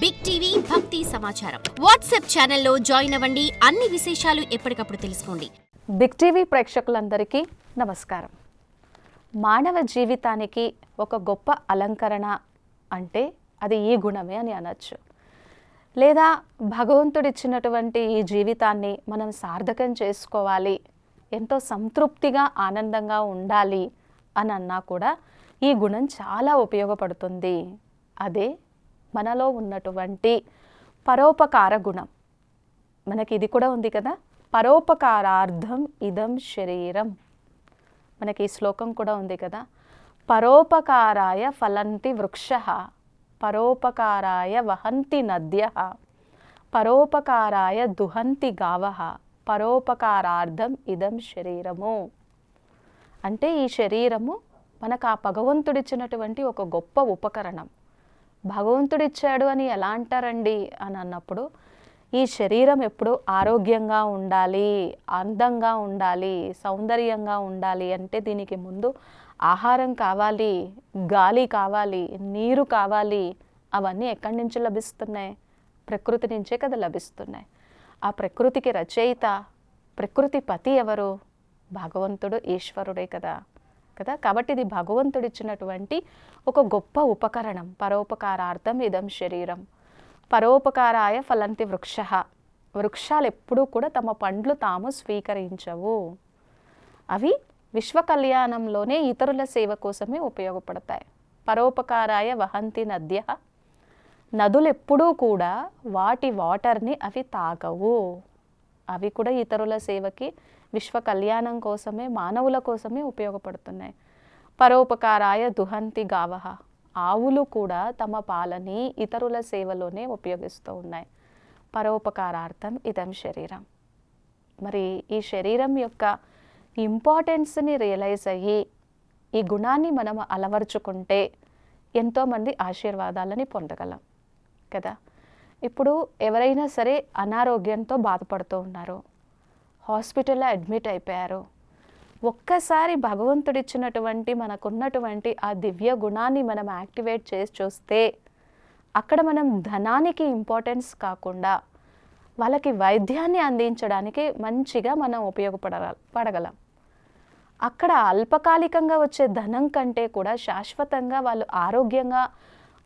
Big TV భక్తి సమాచారం WhatsApp ఛానల్లో జాయిన్ అవ్వండి. అన్ని విశేషాలు ఎప్పటికప్పుడు తెలుసుకోండి. బిగ్ టీవీ ప్రేక్షకులందరికీ నమస్కారం. మానవ జీవితానికి ఒక గొప్ప అలంకరణ అంటే అది ఈ గుణమే అని అనొచ్చు. లేదా భగవంతుడిచ్చినటువంటి ఈ జీవితాన్ని మనం సార్థకం చేసుకోవాలి, ఎంతో సంతృప్తిగా ఆనందంగా ఉండాలి అని అన్నా కూడా ఈ గుణం చాలా ఉపయోగపడుతుంది. అదే మనలో ఉన్నటువంటి పరోపకార గుణం. మనకి ఇది కూడా ఉంది కదా, పరోపకారార్థం ఇదం శరీరం. మనకి ఈ శ్లోకం కూడా ఉంది కదా, పరోపకారాయ ఫలంతి వృక్షః, పరోపకారాయ వహంతి నద్యః, పరోపకారాయ దుహంతి గావః, పరోపకారార్థం ఇదం శరీరము. అంటే ఈ శరీరము మనకు ఆ భగవంతుడిచ్చినటువంటి ఒక గొప్ప ఉపకరణం. భగవంతుడిచ్చాడు అని ఎలా అంటారండి అని అన్నప్పుడు, ఈ శరీరం ఎప్పుడు ఆరోగ్యంగా ఉండాలి, అందంగా ఉండాలి, సౌందర్యంగా ఉండాలి అంటే దీనికి ముందు ఆహారం కావాలి, గాలి కావాలి, నీరు కావాలి. అవన్నీ ఎక్కడి నుంచి లభిస్తున్నాయి? ప్రకృతి నుంచే కదా లభిస్తున్నాయి. ఆ ప్రకృతికి రచయిత, ప్రకృతి పతి ఎవరు? భగవంతుడు, ఈశ్వరుడే కదా. కాబట్టి ఇది భగవంతుడిచ్చినటువంటి ఒక గొప్ప ఉపకరణం. పరోపకారార్థం ఇదం శరీరం, పరోపకారాయ ఫలంతి వృక్షః. వృక్షాలు ఎప్పుడూ కూడా తమ పండ్లు తాము స్వీకరించవు. అవి విశ్వ కళ్యాణంలోనే ఇతరుల సేవ కోసమే ఉపయోగపడతాయి. పరోపకారాయ వహంతి నద్యః. నదులు ఎప్పుడూ కూడా వాటి వాటర్ని అవి తాగవు. అవి కూడా ఇతరుల సేవకి, విశ్వ కళ్యాణం కోసమే, మానవుల కోసమే ఉపయోగపడుతున్నాయి. పరోపకారాయ దుహంతి గావః. ఆవులు కూడా తమ పాలని ఇతరుల సేవలోనే ఉపయోగిస్తూ ఉన్నాయి. పరోపకారార్థం ఇదం శరీరం. మరి ఈ శరీరం యొక్క ఇంపార్టెన్స్ని రియలైజ్ అయ్యి ఈ గుణాన్ని మనం అలవర్చుకుంటే ఎంతోమంది ఆశీర్వాదాలని పొందగలం కదా. ఇప్పుడు ఎవరైనా సరే అనారోగ్యంతో బాధపడుతూ ఉన్నారు, హాస్పిటల్లో అడ్మిట్ అయిపోయారు. ఒక్కసారి భగవంతుడిచ్చినటువంటి మనకున్నటువంటి ఆ దివ్య గుణాన్ని మనం యాక్టివేట్ చేసి చూస్తే అక్కడ మనం ధనానికి ఇంపార్టెన్స్ కాకుండా వాళ్ళకి వైద్యాన్ని అందించడానికి మంచిగా మనం పడగలం. అక్కడ అల్పకాలికంగా వచ్చే ధనం కంటే కూడా శాశ్వతంగా వాళ్ళు ఆరోగ్యంగా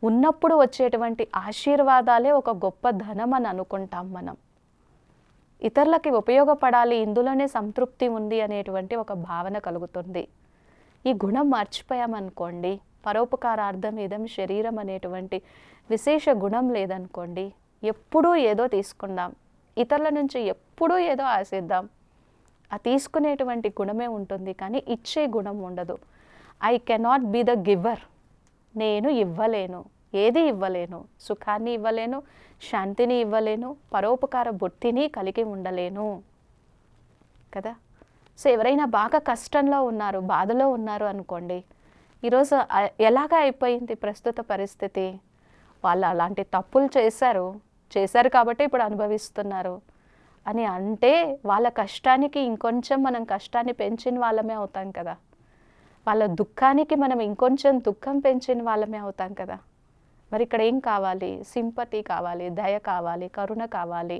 ఉన్నప్పుడు వచ్చేటువంటి ఆశీర్వాదాలే ఒక గొప్ప ధనం అని అనుకుంటాం మనం. ఇతరులకి ఉపయోగపడాలి, ఇందులోనే సంతృప్తి ఉంది అనేటువంటి ఒక భావన కలుగుతుంది. ఈ గుణం మర్చిపోయామనుకోండి, పరోపకారార్థం ఇదం శరీరం అనేటువంటి విశేష గుణం లేదనుకోండి, ఎప్పుడూ ఏదో తీసుకుందాం, ఇతరుల నుంచి ఎప్పుడూ ఏదో ఆశిద్దాం. ఆ తీసుకునేటువంటి గుణమే ఉంటుంది, కానీ ఇచ్చే గుణం ఉండదు. I cannot be the giver. నేను ఇవ్వలేను, ఏది ఇవ్వలేను, సుఖాన్ని ఇవ్వలేను, శాంతిని ఇవ్వలేను, పరోపకార బుద్ధిని కలిగి ఉండలేను కదా. సో ఎవరైనా బాగా కష్టంలో ఉన్నారు, బాధలో ఉన్నారు అనుకోండి, ఈరోజు ఎలాగా అయిపోయింది ప్రస్తుత పరిస్థితి? వాళ్ళు అలాంటి తప్పులు చేశారు కాబట్టి ఇప్పుడు అనుభవిస్తున్నారు అని అంటే వాళ్ళ కష్టానికి ఇంకొంచెం మనం కష్టాన్ని పెంచిన వాళ్ళమే అవుతాం కదా. వాళ్ళ దుఃఖానికి మనం ఇంకొంచెం దుఃఖం పెంచిన వాళ్ళమే అవుతాం కదా. మరి ఇక్కడ ఏం కావాలి? సింపతి కావాలి, దయ కావాలి, కరుణ కావాలి,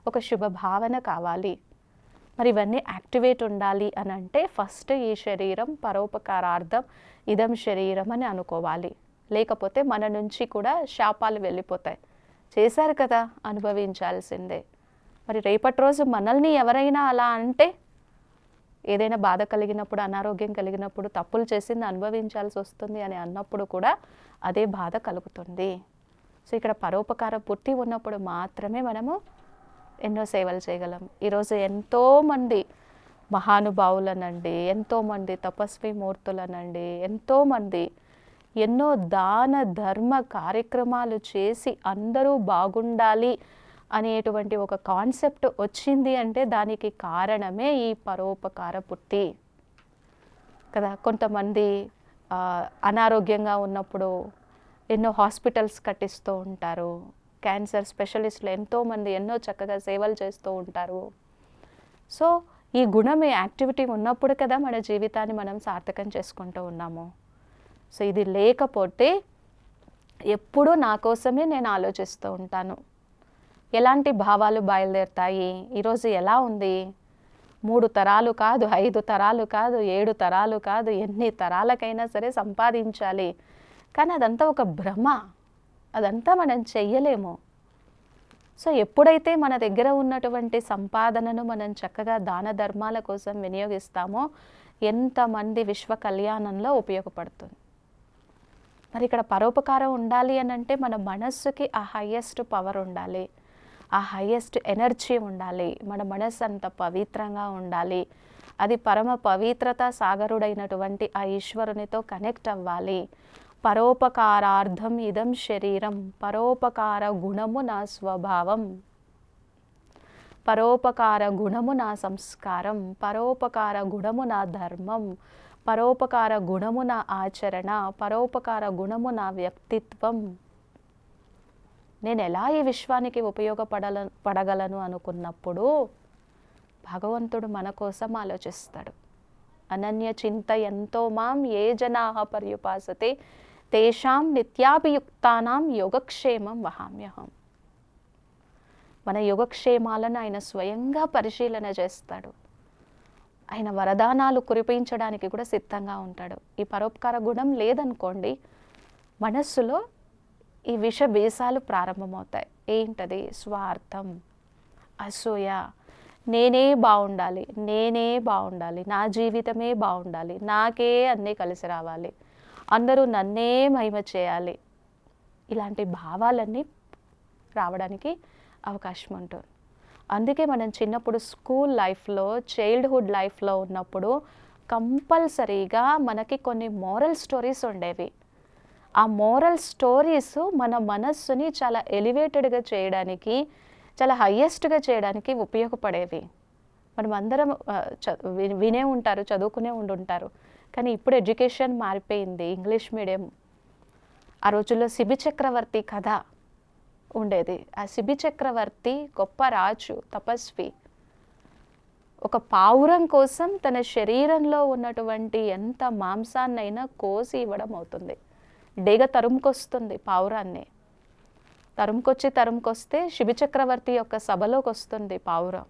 ఒక శుభ భావన కావాలి. మరి ఇవన్నీ యాక్టివేట్ ఉండాలి అని అంటే ఫస్ట్ ఈ శరీరం పరోపకారార్థం ఇదం శరీరం అని అనుకోవాలి. లేకపోతే మన నుంచి కూడా శాపాలు వెళ్ళిపోతాయి. చేశారు కదా, అనుభవించాల్సిందే. మరి రేపటి రోజు మనల్ని ఎవరైనా అలా అంటే, ఏదైనా బాధ కలిగినప్పుడు, అనారోగ్యం కలిగినప్పుడు, తప్పులు చేసింది అనుభవించాల్సి వస్తుంది అని అన్నప్పుడు కూడా అదే బాధ కలుగుతుంది. సో ఇక్కడ పరోపకార బుద్ధి ఉన్నప్పుడు మాత్రమే మనము ఎన్నో సేవలు చేయగలం. ఈరోజు ఎంతోమంది మహానుభావులనండి, ఎంతోమంది తపస్వి మూర్తులనండి, ఎంతోమంది ఎన్నో దాన ధర్మ కార్యక్రమాలు చేసి అందరూ బాగుండాలి అనేటువంటి ఒక కాన్సెప్ట్ వచ్చింది అంటే దానికి కారణమే ఈ పరోపకార బుద్ధి కదా. కొంతమంది అనారోగ్యంగా ఉన్నప్పుడు ఎన్నో హాస్పిటల్స్ కట్టిస్తూ ఉంటారు. క్యాన్సర్ స్పెషలిస్టులు ఎంతోమంది ఎన్నో చక్కగా సేవలు చేస్తూ ఉంటారు. సో ఈ గుణం, ఈ యాక్టివిటీ ఉన్నప్పుడు కదా మన జీవితాన్ని మనం సార్థకం చేసుకుంటూ ఉన్నాము. సో ఇది లేకపోతే ఎప్పుడూ నా కోసమే నేను ఆలోచిస్తూ ఉంటాను. ఎలాంటి భావాలు బయలుదేరుతాయి, ఈరోజు ఎలా ఉంది, 3 తరాలు కాదు, 5 తరాలు కాదు, 7 తరాలు కాదు, ఎన్ని తరాలకైనా సరే సంపాదించాలి. కానీ అదంతా ఒక భ్రమ, అదంతా మనం చెయ్యలేము. సో ఎప్పుడైతే మన దగ్గర ఉన్నటువంటి సంపాదనను మనం చక్కగా దాన ధర్మాల కోసం వినియోగిస్తామో ఎంతమంది విశ్వ కళ్యాణంలో ఉపయోగపడుతుంది. మరి ఇక్కడ పరోపకారం ఉండాలి అని అంటే మన మనస్సుకి ఆ హయ్యెస్ట్ పవర్ ఉండాలి, ఆ హయ్యెస్ట్ ఎనర్జీ ఉండాలి, మన మనస్సు అంత పవిత్రంగా ఉండాలి, అది పరమ పవిత్రత సాగరుడైనటువంటి ఆ ఈశ్వరునితో కనెక్ట్ అవ్వాలి. పరోపకారార్థం ఇదం శరీరం, పరోపకార గుణము నా స్వభావం, పరోపకార గుణము నా సంస్కారం, పరోపకార గుణము నా ధర్మం, పరోపకార గుణము నా ఆచరణ, పరోపకార గుణము నా వ్యక్తిత్వం. నేను ఎలా ఈ విశ్వానికి పడగలను అనుకున్నప్పుడు భగవంతుడు మన కోసం ఆలోచిస్తాడు. అనన్య చింత ఎంతో మాం ఏ జనాః పర్యుపాసతే తేషాం నిత్యాభియుక్తానాం యోగక్షేమం వహామ్యహం. మన యోగక్షేమాలను ఆయన స్వయంగా పరిశీలన చేస్తాడు. ఆయన వరదానాలు కురిపించడానికి కూడా సిద్ధంగా ఉంటాడు. ఈ పరోపకార గుణం లేదనుకోండి, మనస్సులో ఈ విష బీసాలు ప్రారంభమవుతాయి. ఏంటది? స్వార్థం, అసూయ, నేనే బాగుండాలి, నేనే బాగుండాలి, నా జీవితమే బాగుండాలి, నాకే అన్నీ కలిసి రావాలి, అందరూ నన్నే మహిమ చేయాలి. ఇలాంటి భావాలన్నీ రావడానికి అవకాశం ఉంటుంది. అందుకే మనం చిన్నప్పుడు స్కూల్ లైఫ్లో, చైల్డ్హుడ్ లైఫ్లో ఉన్నప్పుడు కంపల్సరీగా మనకి కొన్ని మోరల్ స్టోరీస్ ఉండేవి. ఆ మోరల్ స్టోరీస్ మన మనస్సుని చాలా ఎలివేటెడ్గా చేయడానికి, చాలా హయ్యెస్ట్గా చేయడానికి ఉపయోగపడేవి. మనం అందరం వినే ఉంటారు, చదువుకునే ఉండుంటారు. కానీ ఇప్పుడు ఎడ్యుకేషన్ మారిపోయింది, ఇంగ్లీష్ మీడియం. ఆ రోజుల్లో శిబి చక్రవర్తి కథ ఉండేది. ఆ శిబి చక్రవర్తి గొప్ప రాజు, తపస్వి. ఒక పావురం కోసం తన శరీరంలో ఉన్నటువంటి ఎంత మాంసాన్నైనా కోసి ఇవ్వడం అవుతుంది. డేగ తరుముకొస్తుంది పావురాన్ని. తరుముకొస్తే శిబి చక్రవర్తి యొక్క సభలోకి వస్తుంది పావురం.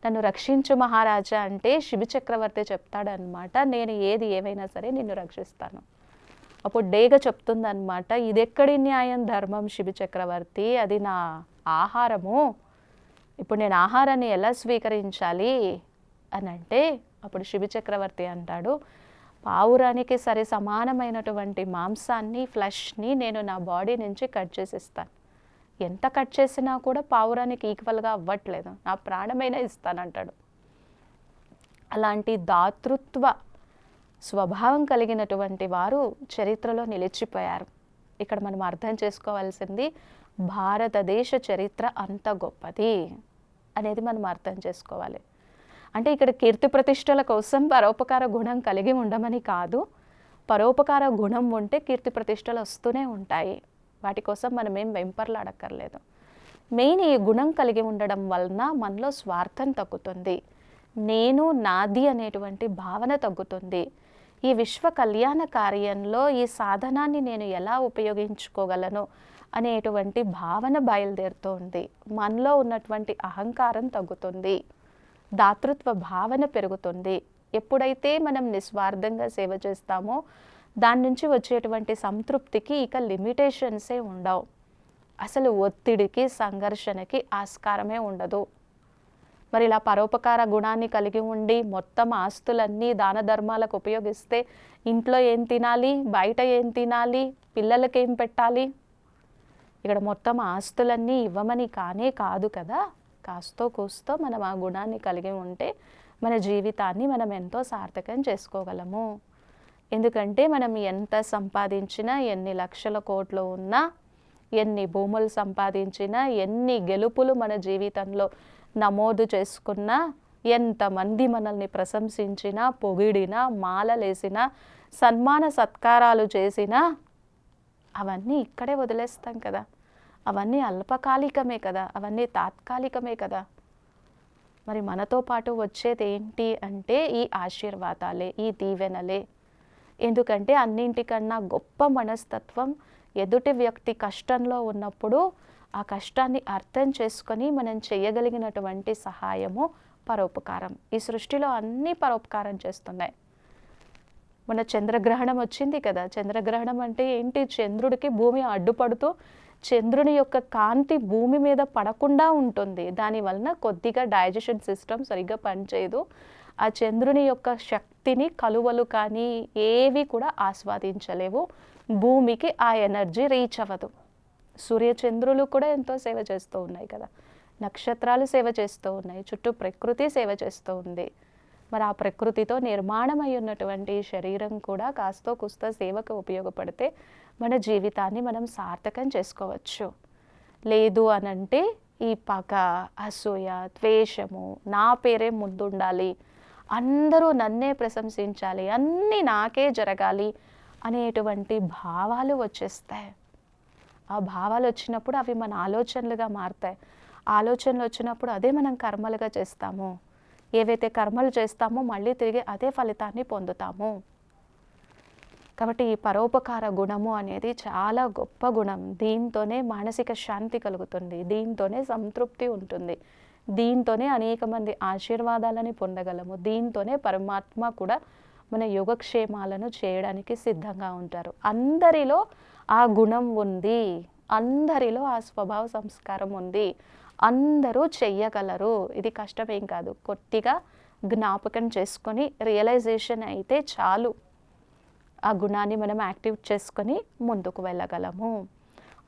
నన్ను రక్షించు మహారాజా అంటే శిబి చక్రవర్తి చెప్తాడనమాట, నేను ఏది ఏమైనా సరే నిన్ను రక్షిస్తాను. అప్పుడు డేగ చెప్తుందనమాట, ఇదెక్కడి న్యాయం ధర్మం శిబి చక్రవర్తి, అది నా ఆహారము, ఇప్పుడు నేను ఆహారాన్ని ఎలా స్వీకరించాలి అని అంటే, అప్పుడు శిబి చక్రవర్తి అంటాడు, పావురానికి సరి సమానమైనటువంటి మాంసాన్ని, ఫ్లెష్ని నేను నా బాడీ నుంచి కట్ చేసిస్తాను. ఎంత కట్ చేసినా కూడా పావురానికి ఈక్వల్గా అవ్వట్లేదు, నా ప్రాణమైనా ఇస్తానంటాడు. అలాంటి దాతృత్వ స్వభావం కలిగినటువంటి వారు చరిత్రలో నిలిచిపోయారు. ఇక్కడ మనం అర్థం చేసుకోవాల్సింది, భారతదేశ చరిత్ర అంత గొప్పది అనేది మనం అర్థం చేసుకోవాలి. అంటే ఇక్కడ కీర్తి ప్రతిష్టల కోసం పరోపకార గుణం కలిగి ఉండమని కాదు, పరోపకార గుణం ఉంటే కీర్తి ప్రతిష్టలు వస్తూనే ఉంటాయి. వాటి కోసం మనం ఏం వెంపర్లాడక్కర్లేదు. మెయిన్ ఈ గుణం కలిగి ఉండడం వలన మనలో స్వార్థం తగ్గుతుంది, నేను నాది అనేటువంటి భావన తగ్గుతుంది. ఈ విశ్వ కళ్యాణ కార్యంలో ఈ సాధనాన్ని నేను ఎలా ఉపయోగించుకోగలను అనేటువంటి భావన బయలుదేరుతూ ఉంది. మనలో ఉన్నటువంటి అహంకారం తగ్గుతుంది, దాతృత్వ భావన పెరుగుతుంది. ఎప్పుడైతే మనం నిస్వార్థంగా సేవ చేస్తామో దాని నుంచి వచ్చేటువంటి సంతృప్తికి ఇక లిమిటేషన్సే ఉండవు. అసలు ఒత్తిడికి, సంఘర్షణకి ఆస్కారమే ఉండదు. మరి ఇలా పరోపకార గుణాన్ని కలిగి ఉండి మొత్తం ఆస్తులన్నీ దాన ధర్మాలకు ఉపయోగిస్తే ఇంట్లో ఏం తినాలి, బయట ఏం తినాలి, పిల్లలకి ఏం పెట్టాలి? ఇక్కడ మొత్తం ఆస్తులన్నీ ఇవ్వమని కానే కాదు కదా. కాస్తో కూస్తో మనం ఆ గుణాన్ని కలిగి ఉంటే మన జీవితాన్ని మనం ఎంతో సార్థకం చేసుకోగలము. ఎందుకంటే మనం ఎంత సంపాదించినా, ఎన్ని లక్షల కోట్లు ఉన్నా, ఎన్ని భూములు సంపాదించినా, ఎన్ని గెలుపులు మన జీవితంలో నమోదు చేసుకున్నా, ఎంతమంది మనల్ని ప్రశంసించినా, పొగిడినా, మాలలేసినా, సన్మాన సత్కారాలు చేసినా అవన్నీ ఇక్కడే వదిలేస్తాం కదా. అవన్నీ అల్పకాలికమే కదా, అవన్నీ తాత్కాలికమే కదా. మరి మనతో పాటు వచ్చేది ఏంటి అంటే ఈ ఆశీర్వాదాలే, ఈ దీవెనలే. ఎందుకంటే అన్నింటికన్నా గొప్ప మనస్తత్వం ఎదుటి వ్యక్తి కష్టంలో ఉన్నప్పుడు ఆ కష్టాన్ని అర్థం చేసుకొని మనం చేయగలిగినటువంటి సహాయము పరోపకారం. ఈ సృష్టిలో అన్నీ పరోపకారం చేస్తున్నాయి. మన చంద్రగ్రహణం వచ్చింది కదా, చంద్రగ్రహణం అంటే ఏంటి? చంద్రుడికి భూమి అడ్డుపడుతూ చంద్రుని యొక్క కాంతి భూమి మీద పడకుండా ఉంటుంది. దానివలన కొద్దిగా డైజెషన్ సిస్టమ్ సరిగ్గా పనిచేయదు. ఆ చంద్రుని యొక్క శక్తిని కలువలు కానీ ఏవి కూడా ఆస్వాదించలేవు. భూమికి ఆ ఎనర్జీ రీచ్ అవ్వదు. సూర్యచంద్రులు కూడా ఎంతో సేవ చేస్తూ ఉన్నాయి కదా, నక్షత్రాలు సేవ చేస్తూ ఉన్నాయి, చుట్టూ ప్రకృతి సేవ చేస్తూ ఉంది. మరి ఆ ప్రకృతితో నిర్మాణమై ఉన్నటువంటి శరీరం కూడా కాస్తో కుస్తో సేవకు ఉపయోగపడితే మన జీవితాన్ని మనం సార్థకం చేసుకోవచ్చు. లేదు అనంటే ఈ పగ, అసూయ, ద్వేషము, నా పేరే ముందుండాలి, అందరూ నన్నే ప్రశంసించాలి, అన్నీ నాకే జరగాలి అనేటువంటి భావాలు వచ్చేస్తాయి. ఆ భావాలు వచ్చినప్పుడు అవి మన ఆలోచనలుగా మారుతాయి. ఆలోచనలు వచ్చినప్పుడు అదే మనం కర్మలుగా చేస్తాము. ఏవైతే కర్మలు చేస్తామో మళ్ళీ తిరిగి అదే ఫలితాన్ని పొందుతాము. కాబట్టి ఈ పరోపకార గుణము అనేది చాలా గొప్ప గుణం. దీంతోనే మానసిక శాంతి కలుగుతుంది, దీంతోనే సంతృప్తి ఉంటుంది, దీంతోనే అనేక మంది ఆశీర్వాదాలని పొందగలము, దీంతోనే పరమాత్మ కూడా మన యోగక్షేమాలను చేయడానికి సిద్ధంగా ఉంటారు. అందరిలో ఆ గుణం ఉంది, అందరిలో ఆ స్వభావ సంస్కారం ఉంది, అందరూ చెయ్యగలరు. ఇది కష్టమేం కాదు. కొద్దిగా జ్ఞాపకం చేసుకొని రియలైజేషన్ అయితే చాలు, ఆ గుణాన్ని మనం యాక్టివ్ చేసుకొని ముందుకు వెళ్ళగలము.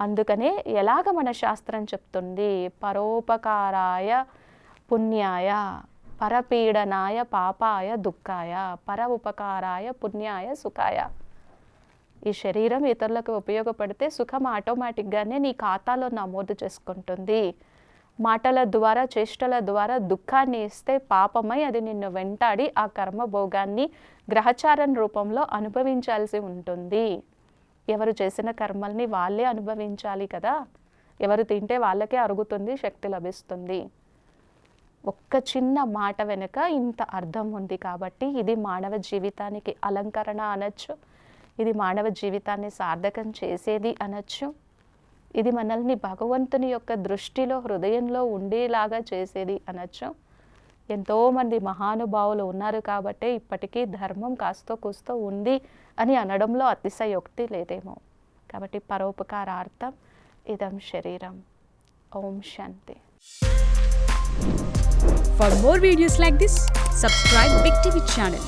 అందుకనే ఎలాగ మన శాస్త్రం చెప్తుంది, పరోపకారాయ పుణ్యాయ, పరపీడనాయ పాపాయ దుఃఖాయ, పర ఉపకారాయ పుణ్యాయ సుఖాయ. ఈ శరీరం ఇతరులకు ఉపయోగపడితే సుఖం ఆటోమేటిక్గానే నీ ఖాతాలో నమోదు చేసుకుంటుంది. మాటల ద్వారా, చేష్టల ద్వారా దుఃఖాన్ని ఇస్తే పాపమై అది నిన్ను వెంటాడి ఆ కర్మభోగాన్ని గ్రహచారం రూపంలో అనుభవించాల్సి ఉంటుంది. ఎవరు చేసిన కర్మల్ని వాళ్ళే అనుభవించాలి కదా. ఎవరు తింటే వాళ్ళకే అరుగుతుంది, శక్తి లభిస్తుంది. ఒక్క చిన్న మాట వెనుక ఇంత అర్థం ఉంది. కాబట్టి ఇది మానవ జీవితానికి అలంకరణ అనొచ్చు, ఇది మానవ జీవితాన్ని సార్థకం చేసేది అనొచ్చు, ఇది మనల్ని భగవంతుని యొక్క దృష్టిలో హృదయంలో ఉండేలాగా చేసేది అనొచ్చు. ఎంతోమంది మహానుభావులు ఉన్నారు కాబట్టే ఇప్పటికీ ధర్మం కాస్తో కూస్తో ఉంది అని అనడంలో అతిశయోక్తి లేదేమో. కాబట్టి పరోపకారార్థం ఇదం శరీరం. ఓం శాంతి. For more videos like this, subscribe Big TV channel.